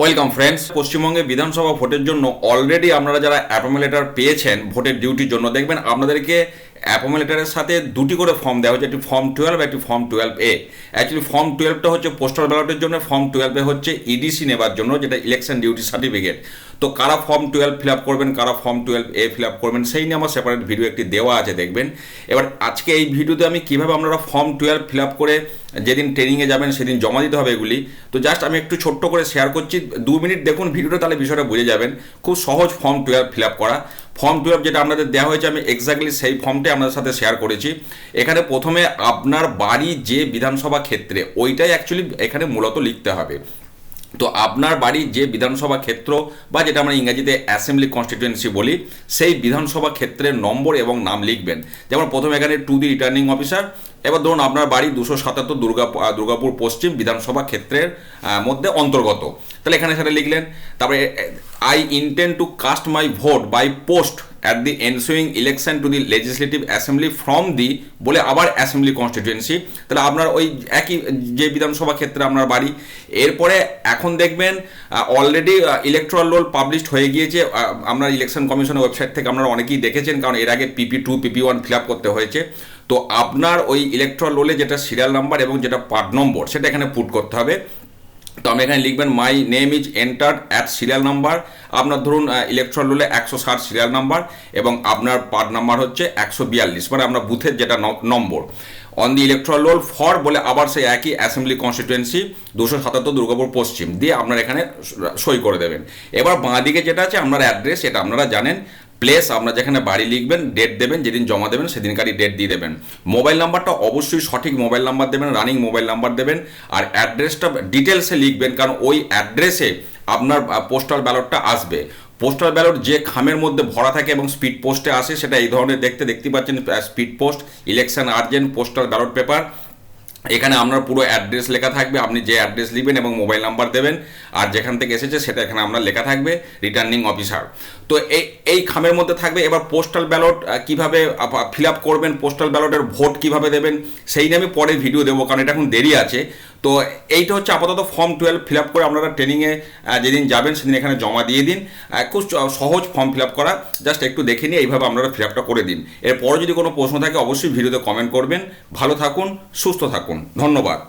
Welcome friends. পশ্চিমবঙ্গে বিধানসভা ভোটের জন্য অলরেডি আপনারা যারা অ্যাপয়েন্টমেন্ট লেটার পেয়েছেন ভোটের ডিউটির জন্য, দেখবেন আপনাদেরকে অ্যাপয়েন্টমেন্ট লেটারের সাথে দুটি করে ফর্ম দেওয়া হচ্ছে, একটি ফর্ম 12 একটি ফর্ম 12A। অ্যাকচুয়ালি ফর্ম 12টা হচ্ছে পোস্টাল ব্যালটের জন্য, ফর্ম 12A হচ্ছে ইডিসি নেবার জন্য, যেটা ইলেকশন ডিউটি সার্টিফিকেট। তো কারা ফর্ম 12 ফিল আপ করবেন, কারা ফর্ম 12A ফিল আপ করবেন, সেই নিয়ে আমার সেপারেট ভিডিও একটি দেওয়া আছে, দেখবেন। এবার আজকে এই ভিডিওতে আমি কীভাবে আপনারা ফর্ম 12 ফিল আপ করে যেদিন ট্রেনিংয়ে যাবেন সেদিন জমা দিতে হবে এগুলি, তো জাস্ট আমি একটু ছোট্ট করে শেয়ার করছি, 2 মিনিট দেখুন ভিডিওটা, তাহলে বিষয়টা বুঝে যাবেন। খুব সহজ ফর্ম 12 ফিল আপ করা। ফর্ম 12 যেটা আপনাদের দেওয়া হয়েছে, আমি এক্স্যাক্টলি সেই ফর্মটাই আপনাদের সাথে শেয়ার করেছি। এখানে প্রথমে আপনার বাড়ি যে বিধানসভা ক্ষেত্রে, ওইটাই অ্যাকচুয়ালি এখানে মূলত লিখতে হবে। তো আপনার বাড়ি যে বিধানসভা ক্ষেত্র, বা যেটা আমরা ইংরেজিতে অ্যাসেম্বলি কনস্টিটিউয়েন্সি বলি, সেই বিধানসভা ক্ষেত্রের নম্বর এবং নাম লিখবেন। যেমন প্রথমে এখানে টু দি রিটার্নিং অফিসার। এবার ধরুন আপনার বাড়ি 277 দুর্গাপুর পশ্চিম বিধানসভা ক্ষেত্রের মধ্যে অন্তর্গত, তাহলে এখানে সেটা লিখলেন। তারপরে I intend to cast my vote by post at the ensuing election to the legislative assembly from the, বলে আবার অ্যাসেম্বলি কনস্টিটিউয়েন্সি, তাহলে আপনার ওই একই যে বিধানসভা ক্ষেত্রে আপনার বাড়ি। এরপরে এখন দেখবেন অলরেডি ইলেকট্রাল রোল পাবলিশড হয়ে গিয়েছে, আপনার ইলেকশন কমিশনের ওয়েবসাইট থেকে আপনারা অনেকেই দেখেছেন, কারণ এর আগে PP2 PP1 ফিল আপ করতে হয়েছে। তো আপনার ওই ইলেকট্রাল রোলে যেটা সিরিয়াল নাম্বার এবং যেটা পার্ট নম্বর, সেটা এখানে পুট করতে হবে। তো আমি এখানে লিখবেন my name is entered at serial number. আপনার ধরুন ইলেকট্রাল রোলে 160 সিরিয়াল নাম্বার এবং আপনার পার্ট নাম্বার হচ্ছে 142, মানে আপনার বুথের যেটা number. On the electoral roll for, বলে আবার সেই একই অ্যাসেম্বলি কনস্টিটিউয়েন্সি 277 দুর্গাপুর পশ্চিম দিয়ে আপনার এখানে সই করে দেবেন। এবার বাঁ দিকে যেটা আছে আপনার অ্যাড্রেস, এটা আপনারা জানেন। প্লেস আপনার যেখানে বাড়ি লিখবেন, ডেট দেবেন, যেদিন জমা দেবেন সেদিনকারই ডেট দিয়ে দেবেন। মোবাইল নাম্বারটা অবশ্যই সঠিক মোবাইল নাম্বার দেবেন, রানিং মোবাইল নাম্বার দেবেন। আর অ্যাড্রেসটা ডিটেলসে লিখবেন, কারণ ওই অ্যাড্রেসে আপনার পোস্টাল ব্যালটটা আসবে। পোস্টাল ব্যালট যে খামের মধ্যে ভরা থাকে এবং স্পিড পোস্টে আসে, সেটা এই ধরনের দেখতে পাচ্ছেন, speed post, election urgent, postal ballot paper. এখানে আপনার পুরো অ্যাড্রেস লেখা থাকবে, আপনি যে অ্যাড্রেস লিখবেন এবং মোবাইল নাম্বার দেবেন, আর যেখান থেকে এসেছে সেটা এখানে আপনার লেখা থাকবে, রিটার্নিং অফিসার। তো এই খামের মধ্যে থাকবে। এবার পোস্টাল ব্যালট কীভাবে ফিল আপ করবেন, পোস্টাল ব্যালটের ভোট কীভাবে দেবেন, সেই নিয়ে আমি পরে ভিডিও দেবো, কারণ এটা এখন দেরি আছে। তো এইটা হচ্ছে আপাতত ফর্ম 12 ফিল আপ করে আপনারা ট্রেনিংয়ে যেদিন যাবেন সেদিন এখানে জমা দিয়ে দিন। খুব সহজ ফর্ম ফিল আপ করা, জাস্ট একটু দেখে নিয়ে এইভাবে আপনারা ফিল আপটা করে দিন। এরপরে যদি কোনো প্রশ্ন থাকে অবশ্যই ভিডিওতে কমেন্ট করবেন। ভালো থাকুন, সুস্থ থাকুন, ধন্যবাদ।